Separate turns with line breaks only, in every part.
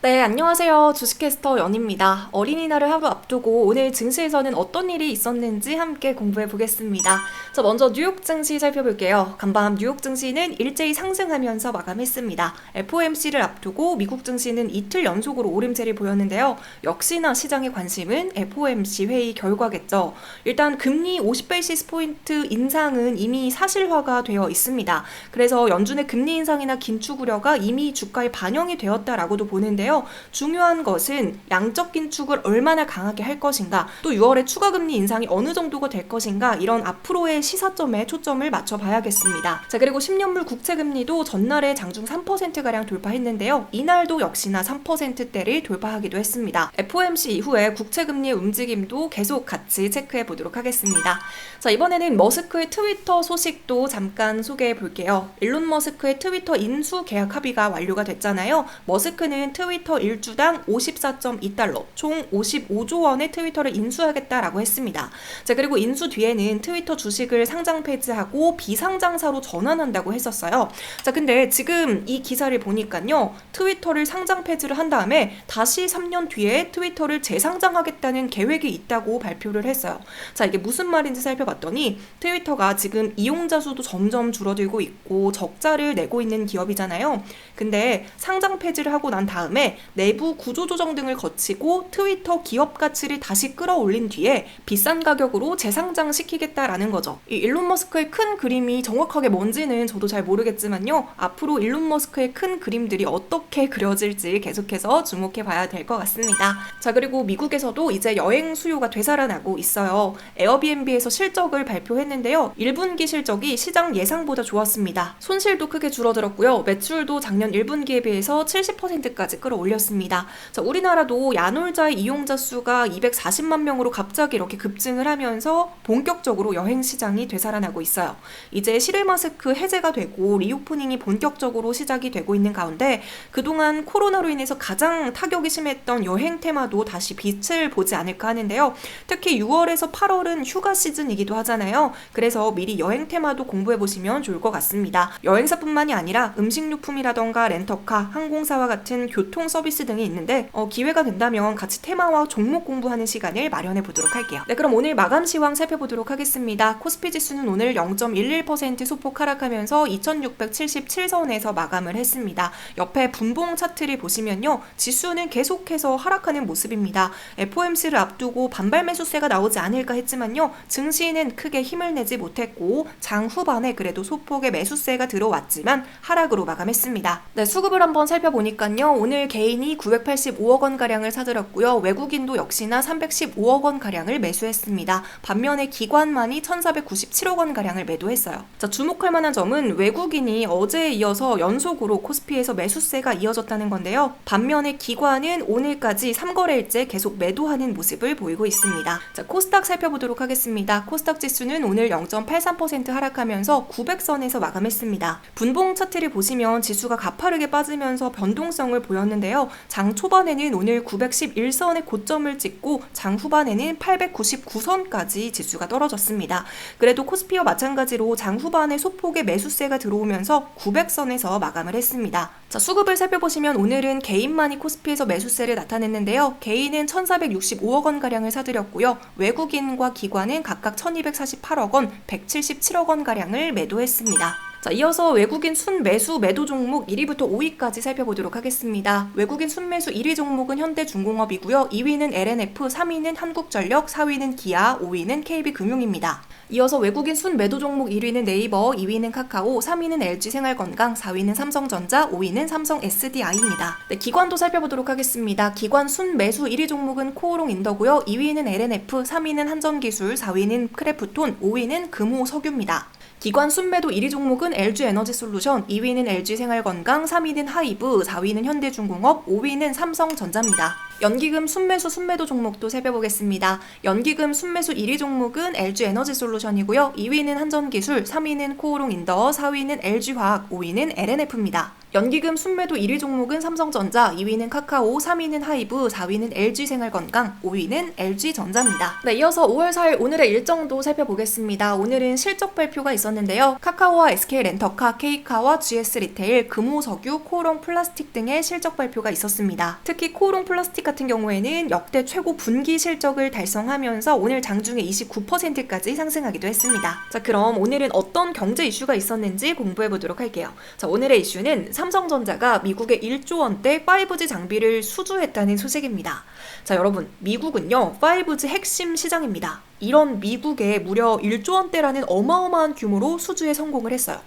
네, 안녕하세요. 주식캐스터 연입니다. 어린이날을 하루 앞두고 오늘 증시에서는 어떤 일이 있었는지 함께 공부해 보겠습니다. 자, 먼저 뉴욕 증시 살펴볼게요. 간밤 뉴욕 증시는 일제히 상승하면서 마감했습니다. FOMC를 앞두고 미국 증시는 이틀 연속으로 오름세를 보였는데요. 역시나 시장의 관심은 FOMC 회의 결과겠죠. 일단 금리 50베이시스 포인트 인상은 이미 사실화가 되어 있습니다. 그래서 연준의 금리 인상이나 긴축 우려가 이미 주가에 반영이 되었다라고도 보는데요. 중요한 것은 양적 긴축을 얼마나 강하게 할 것인가, 또 6월에 추가 금리 인상이 어느 정도가 될 것인가, 이런 앞으로의 시사점에 초점을 맞춰봐야겠습니다. 자, 그리고 10년물 국채 금리도 전날에 장중 3%가량 돌파했는데요. 이날도 역시나 3%대를 돌파하기도 했습니다. FOMC 이후에 국채 금리의 움직임도 계속 같이 체크해 보도록 하겠습니다. 자, 이번에는 머스크의 트위터 소식도 잠깐 소개해 볼게요. 일론 머스크의 트위터 인수 계약 합의가 완료가 됐잖아요. 머스크는 트위터 일주당 54.2달러, 총 55조 원의 트위터를 인수하겠다라고 했습니다. 자, 그리고 인수 뒤에는 트위터 주식을 상장 폐지하고 비상장사로 전환한다고 했었어요. 자, 근데 지금 이 기사를 보니까요, 트위터를 상장 폐지를 한 다음에 다시 3년 뒤에 트위터를 재상장하겠다는 계획이 있다고 발표를 했어요. 자, 이게 무슨 말인지 살펴봤더니 트위터가 지금 이용자 수도 점점 줄어들고 있고 적자를 내고 있는 기업이잖아요. 근데 상장 폐지를 하고 난 다음에 내부 구조조정 등을 거치고 트위터 기업 가치를 다시 끌어올린 뒤에 비싼 가격으로 재상장시키겠다라는 거죠. 이 일론 머스크의 큰 그림이 정확하게 뭔지는 저도 잘 모르겠지만요. 앞으로 일론 머스크의 큰 그림들이 어떻게 그려질지 계속해서 주목해 봐야 될 것 같습니다. 자, 그리고 미국에서도 이제 여행 수요가 되살아나고 있어요. 에어비앤비에서 실적을 발표했는데요. 1분기 실적이 시장 예상보다 좋았습니다. 손실도 크게 줄어들었고요. 매출도 작년 1분기에 비해서 70%까지 끌어올렸습니다. 자, 우리나라도 야놀자의 이용자 수가 240만 명으로 갑자기 이렇게 급증을 하면서 본격적으로 여행 시장이 되살아나고 있어요. 이제 실외 마스크 해제가 되고 리오프닝이 본격적으로 시작이 되고 있는 가운데 그동안 코로나로 인해서 가장 타격이 심했던 여행 테마도 다시 빛을 보지 않을까 하는데요. 특히 6월에서 8월은 휴가 시즌이기도 하잖아요. 그래서 미리 여행 테마도 공부해 보시면 좋을 것 같습니다. 여행사뿐만이 아니라 음식료품이라던가 렌터카, 항공사와 같은 교통 서비스 등이 있는데 기회가 된다면 같이 테마와 종목 공부하는 시간을 마련해 보도록 할게요. 네, 그럼 오늘 마감 시황 살펴보도록 하겠습니다. 코스피 지수는 오늘 0.11% 소폭 하락하면서 2677선에서 마감을 했습니다. 옆에 분봉 차트를 보시면요, 지수는 계속해서 하락하는 모습입니다. FOMC를 앞두고 반발 매수세가 나오지 않을까 했지만요, 증시는 크게 힘을 내지 못했고 장 후반에 그래도 소폭의 매수세가 들어왔지만 하락으로 마감했습니다. 네, 수급을 한번 살펴보니까요, 오늘 개인이 985억 원가량을 사들였고요. 외국인도 역시나 315억 원가량을 매수했습니다. 반면에 기관만이 1497억 원가량을 매도했어요. 자, 주목할 만한 점은 외국인이 어제에 이어서 연속으로 코스피에서 매수세가 이어졌다는 건데요. 반면에 기관은 오늘까지 3거래일째 계속 매도하는 모습을 보이고 있습니다. 자, 코스닥 살펴보도록 하겠습니다. 코스닥 지수는 오늘 0.83% 하락하면서 900선에서 마감했습니다. 분봉 차트를 보시면 지수가 가파르게 빠지면서 변동성을 보였는데요. 장 초반에는 오늘 911선의 고점을 찍고 장 후반에는 899선까지 지수가 떨어졌습니다. 그래도 코스피와 마찬가지로 장 후반에 소폭의 매수세가 들어오면서 900선에서 마감을 했습니다. 자, 수급을 살펴보시면 오늘은 개인만이 코스피에서 매수세를 나타냈는데요. 개인은 1465억 원가량을 사들였고요. 외국인과 기관은 각각 1248억 원, 177억 원가량을 매도했습니다. 자, 이어서 외국인 순매수 매도 종목 1위부터 5위까지 살펴보도록 하겠습니다. 외국인 순매수 1위 종목은 현대중공업이고요. 2위는 LNF, 3위는 한국전력, 4위는 기아, 5위는 KB금융입니다. 이어서 외국인 순매도 종목 1위는 네이버, 2위는 카카오, 3위는 LG생활건강, 4위는 삼성전자, 5위는 삼성 SDI입니다. 네, 기관도 살펴보도록 하겠습니다. 기관 순매수 1위 종목은 코오롱인더고요. 2위는 LNF, 3위는 한전기술, 4위는 크래프톤, 5위는 금호석유입니다. 기관 순매도 1위 종목은 LG에너지솔루션, 2위는 LG생활건강, 3위는 하이브, 4위는 현대중공업, 5위는 삼성전자입니다. 연기금 순매수 순매도 종목도 살펴보겠습니다. 연기금 순매수 1위 종목은 LG에너지솔루션이고요. 2위는 한전기술, 3위는 코오롱인더, 4위는 LG화학, 5위는 LNF입니다. 연기금 순매도 1위 종목은 삼성전자, 2위는 카카오, 3위는 하이브, 4위는 LG생활건강, 5위는 LG전자입니다. 네, 이어서 5월 4일 오늘의 일정도 살펴보겠습니다. 오늘은 실적 발표가 있었는데요. 카카오와 SK렌터카, K카와 GS리테일, 금호석유, 코오롱 플라스틱 등의 실적 발표가 있었습니다. 특히 코오롱 플라스틱 같은 경우에는 역대 최고 분기 실적을 달성하면서 오늘 장중에 29%까지 상승하기도 했습니다. 자, 그럼 오늘은 어떤 경제 이슈가 있었는지 공부해보도록 할게요. 자, 오늘의 이슈는 삼성전자가 미국의 1조 원대 5G 장비를 수주했다는 소식입니다. 자, 여러분, 미국은요 5G 핵심 시장입니다. 이런 미국에 무려 1조 원대라는 어마어마한 규모로 수주에 성공을 했어요.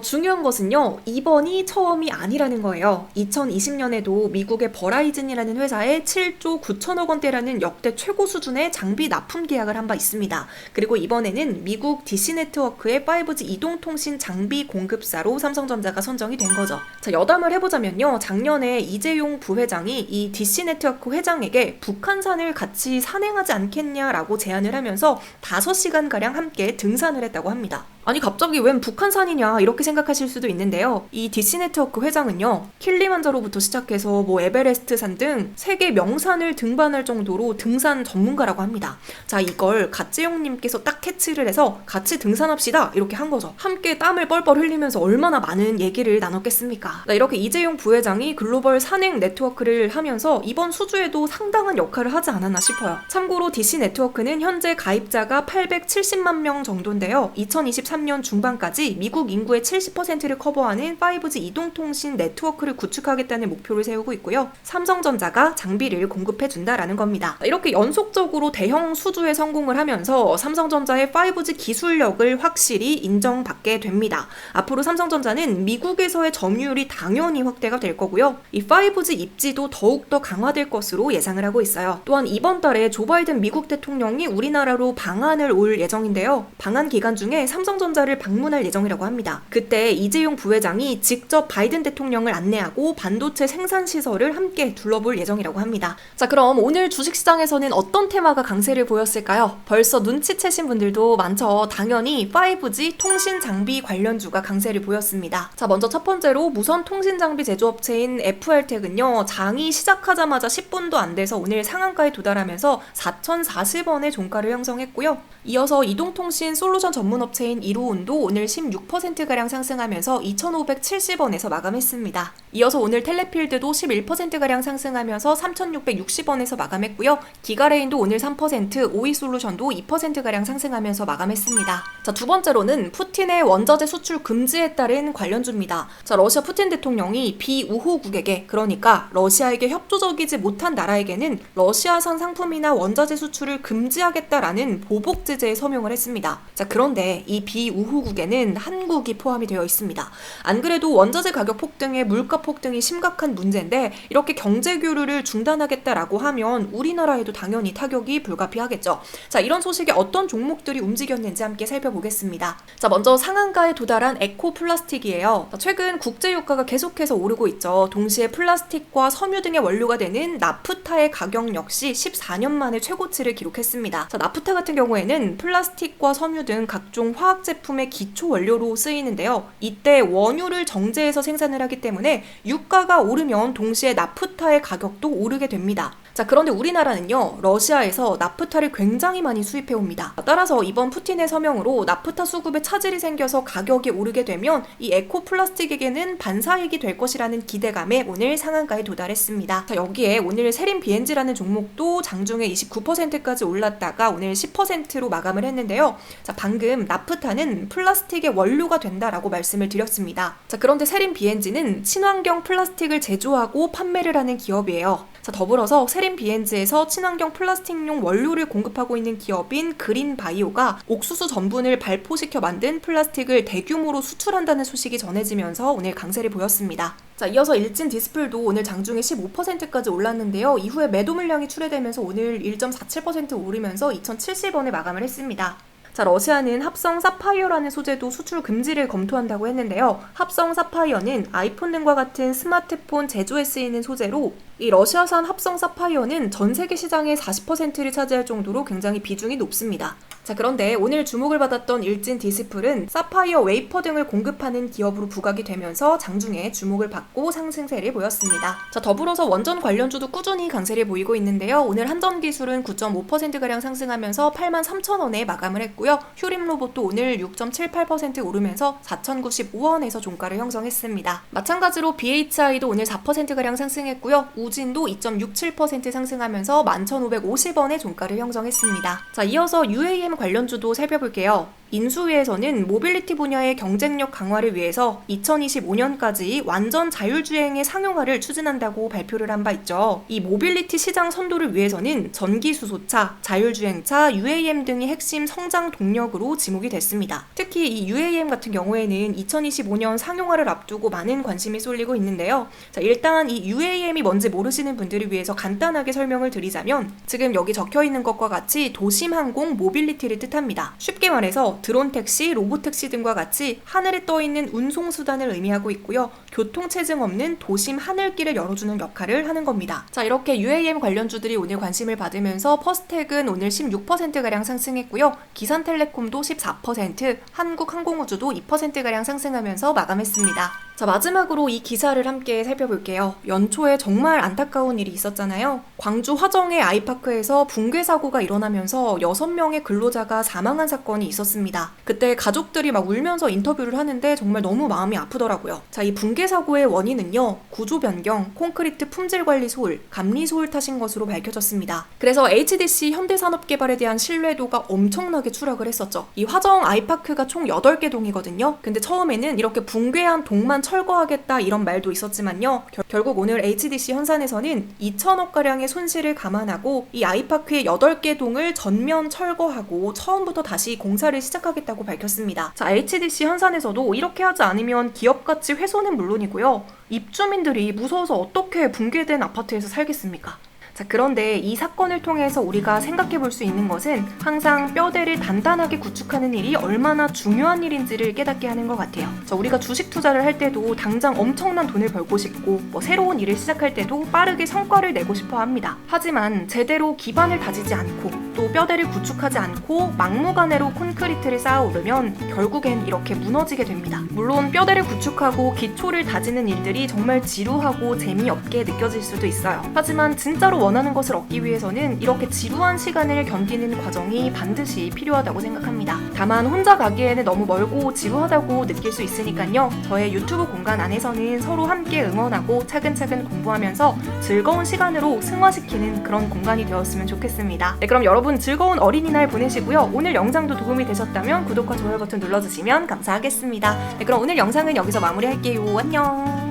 중요한 것은요, 이번이 처음이 아니라는 거예요. 2020년에도 미국의 버라이즌이라는 회사에 7조 9천억 원대라는 역대 최고 수준의 장비 납품 계약을 한 바 있습니다. 그리고 이번에는 미국 DC네트워크의 5G 이동통신 장비 공급사로 삼성전자가 선정이 된 거죠. 자, 여담을 해보자면요, 작년에 이재용 부회장이 이 DC네트워크 회장에게 북한산을 같이 산행하지 않겠냐라고 제안을 하면서 5시간가량 함께 등산을 했다고 합니다. 아니, 갑자기 웬 북한산이냐 이렇게 생각하실 수도 있는데요. 이 DC네트워크 회장은요, 킬리만자로부터 시작해서 에베레스트산 등 세계 명산을 등반할 정도로 등산 전문가라고 합니다. 자, 이걸 갓재용님께서 딱 캐치를 해서 같이 등산합시다 이렇게 한 거죠. 함께 땀을 뻘뻘 흘리면서 얼마나 많은 얘기를 나눴겠습니까? 자, 이렇게 이재용 부회장이 글로벌 산행 네트워크를 하면서 이번 수주에도 상당한 역할을 하지 않았나 싶어요. 참고로 DC네트워크는 현재 가입자가 870만 명 정도인데요. 2023년 중반까지 미국 인구의 70%를 커버하는 5G 이동통신 네트워크를 구축하겠다는 목표를 세우고 있고요. 삼성전자가 장비를 공급해준다라는 겁니다. 이렇게 연속적으로 대형 수주에 성공을 하면서 삼성전자의 5G 기술력을 확실히 인정받게 됩니다. 앞으로 삼성전자는 미국에서의 점유율이 당연히 확대가 될 거고요. 이 5G 입지도 더욱더 강화될 것으로 예상을 하고 있어요. 또한 이번 달에 조 바이든 미국 대통령이 우리나라로 방한을 올 예정인데요. 방한 기간 중에 삼성전자를 방문할 예정이라고 합니다. 그때 이재용 부회장이 직접 바이든 대통령을 안내하고 반도체 생산 시설을 함께 둘러볼 예정이라고 합니다. 자, 그럼 오늘 주식시장에서는 어떤 테마가 강세를 보였을까요? 벌써 눈치채신 분들도 많죠. 당연히 5G 통신 장비 관련주가 강세를 보였습니다. 자, 먼저 첫 번째로 무선 통신 장비 제조업체인 FR텍은요, 장이 시작하자마자 10분도 안 돼서 오늘 상한가에 도달하면서 4,040원의 종가를 형성했고요. 이어서 이동통신 솔루션 전문업체인 이루온도 오늘 16%가량 상승하면서 2,570원에서 마감했습니다. 이어서 오늘 텔레필드도 11%가량 상승하면서 3,660원에서 마감했고요. 기가레인도 오늘 3%, 오이솔루션도 2%가량 상승하면서 마감했습니다. 자, 두 번째로는 푸틴의 원자재 수출 금지에 따른 관련주입니다. 자, 러시아 푸틴 대통령이 비우호국에게, 그러니까 러시아에게 협조적이지 못한 나라에게는 러시아산 상품이나 원자재 수출을 금지하겠다라는 보복 제재에 서명을 했습니다. 자, 그런데 이 비우호국에는 한국이 포함이 되어 있습니다. 안 그래도 원자재 가격 폭등에 물가 폭등이 심각한 문제인데 이렇게 경제 교류를 중단하겠다라고 하면 우리나라에도 당연히 타격이 불가피하겠죠. 자, 이런 소식에 어떤 종목들이 움직였는지 함께 살펴보겠습니다. 자, 먼저 상한가에 도달한 에코 플라스틱이에요. 최근 국제 유가가 계속해서 오르고 있죠. 동시에 플라스틱과 섬유 등의 원료가 되는 나프타의 가격 역시 14년 만에 최고치를 기록했습니다. 자, 나프타 같은 경우에는 플라스틱과 섬유 등 각종 화학 제품의 기초 원료로 쓰이는데요. 이때 원유를 정제해서 생산을 하기 때문에 유가가 오르면 동시에 나프타의 가격도 오르게 됩니다. 자, 그런데 우리나라는요, 러시아에서 나프타를 굉장히 많이 수입해 옵니다. 따라서 이번 푸틴의 서명으로 나프타 수급에 차질이 생겨서 가격이 오르게 되면 이 에코 플라스틱에게는 반사이익이 될 것이라는 기대감에 오늘 상한가에 도달했습니다. 자, 여기에 오늘 세린 BNG라는 종목도 장중에 29%까지 올랐다가 오늘 10%로 마감을 했는데요. 자, 방금 나프타는 플라스틱의 원료가 된다라고 말씀을 드렸습니다. 자, 그런데 세린 BNG는 친환경 플라스틱을 제조하고 판매를 하는 기업이에요. 자, 더불어서 세린 BNG에서 친환경 플라스틱용 원료를 공급하고 있는 기업인 그린바이오가 옥수수 전분을 발포시켜 만든 플라스틱을 대규모로 수출한다는 소식이 전해지면서 오늘 강세를 보였습니다. 자, 이어서 일진 디스플도 오늘 장중에 15%까지 올랐는데요. 이후에 매도 물량이 출회되면서 오늘 1.47% 오르면서 2,070원에 마감을 했습니다. 자, 러시아는 합성 사파이어라는 소재도 수출 금지를 검토한다고 했는데요. 합성 사파이어는 아이폰 등과 같은 스마트폰 제조에 쓰이는 소재로 이 러시아산 합성 사파이어는 전 세계 시장의 40%를 차지할 정도로 굉장히 비중이 높습니다. 자, 그런데 오늘 주목을 받았던 일진 디스플은 사파이어 웨이퍼 등을 공급하는 기업으로 부각이 되면서 장중에 주목을 받고 상승세를 보였습니다. 자, 더불어서 원전 관련주도 꾸준히 강세를 보이고 있는데요. 오늘 한전기술은 9.5%가량 상승하면서 83,000원에 마감을 했고요. 휴림로봇도 오늘 6.78% 오르면서 4,095원에서 종가를 형성했습니다. 마찬가지로 BHI도 오늘 4%가량 상승했고요. 우진도 2.67% 상승하면서 11,550원에 종가를 형성했습니다. 자, 이어서 UAM 관련주도 살펴볼게요. 인수위에서는 모빌리티 분야의 경쟁력 강화를 위해서 2025년까지 완전 자율주행의 상용화를 추진한다고 발표를 한 바 있죠. 이 모빌리티 시장 선도를 위해서는 전기수소차, 자율주행차, UAM 등이 핵심 성장 동력으로 지목이 됐습니다. 특히 이 UAM 같은 경우에는 2025년 상용화를 앞두고 많은 관심이 쏠리고 있는데요. 자, 일단 이 UAM이 뭔지 모르시는 분들을 위해서 간단하게 설명을 드리자면 지금 여기 적혀있는 것과 같이 도심항공 모빌리티를 뜻합니다. 쉽게 말해서 드론택시, 로봇택시 등과 같이 하늘에 떠있는 운송수단을 의미하고 있고요. 교통체증 없는 도심 하늘길을 열어주는 역할을 하는 겁니다. 자, 이렇게 UAM 관련주들이 오늘 관심을 받으면서 퍼스텍은 오늘 16%가량 상승했고요. 기산텔레콤도 14%, 한국항공우주도 2%가량 상승하면서 마감했습니다. 자, 마지막으로 이 기사를 함께 살펴볼게요. 연초에 정말 안타까운 일이 있었잖아요. 광주 화정의 아이파크에서 붕괴 사고가 일어나면서 6명의 근로자가 사망한 사건이 있었습니다. 그때 가족들이 막 울면서 인터뷰를 하는데 정말 너무 마음이 아프더라고요. 자, 이 붕괴 사고의 원인은요, 구조 변경, 콘크리트 품질 관리 소홀, 감리 소홀 탓인 것으로 밝혀졌습니다. 그래서 HDC 현대산업개발에 대한 신뢰도가 엄청나게 추락을 했었죠. 이 화정 아이파크가 총 8개 동이거든요. 근데 처음에는 이렇게 붕괴한 동만 철거하겠다 이런 말도 있었지만요. 결국 오늘 HDC 현산에서는 2천억가량의 손실을 감안하고 이 아이파크의 8개 동을 전면 철거하고 처음부터 다시 공사를 시작하겠다고 밝혔습니다. 자, HDC 현산에서도 이렇게 하지 않으면 기업 가치 훼손은 물론이고요. 입주민들이 무서워서 어떻게 붕괴된 아파트에서 살겠습니까? 자, 그런데 이 사건을 통해서 우리가 생각해 볼 수 있는 것은 항상 뼈대를 단단하게 구축하는 일이 얼마나 중요한 일인지를 깨닫게 하는 것 같아요. 자, 우리가 주식 투자를 할 때도 당장 엄청난 돈을 벌고 싶고 새로운 일을 시작할 때도 빠르게 성과를 내고 싶어 합니다. 하지만 제대로 기반을 다지지 않고 또 뼈대를 구축하지 않고 막무가내로 콘크리트를 쌓아오르면 결국엔 이렇게 무너지게 됩니다. 물론 뼈대를 구축하고 기초를 다지는 일들이 정말 지루하고 재미없게 느껴질 수도 있어요. 하지만 진짜로 원하는 것을 얻기 위해서는 이렇게 지루한 시간을 견디는 과정이 반드시 필요하다고 생각합니다. 다만 혼자 가기에는 너무 멀고 지루하다고 느낄 수 있으니까요. 저의 유튜브 공간 안에서는 서로 함께 응원하고 차근차근 공부하면서 즐거운 시간으로 승화시키는 그런 공간이 되었으면 좋겠습니다. 네, 그럼 여러분 즐거운 어린이날 보내시고요. 오늘 영상도 도움이 되셨다면 구독과 좋아요 버튼 눌러주시면 감사하겠습니다. 네, 그럼 오늘 영상은 여기서 마무리할게요. 안녕.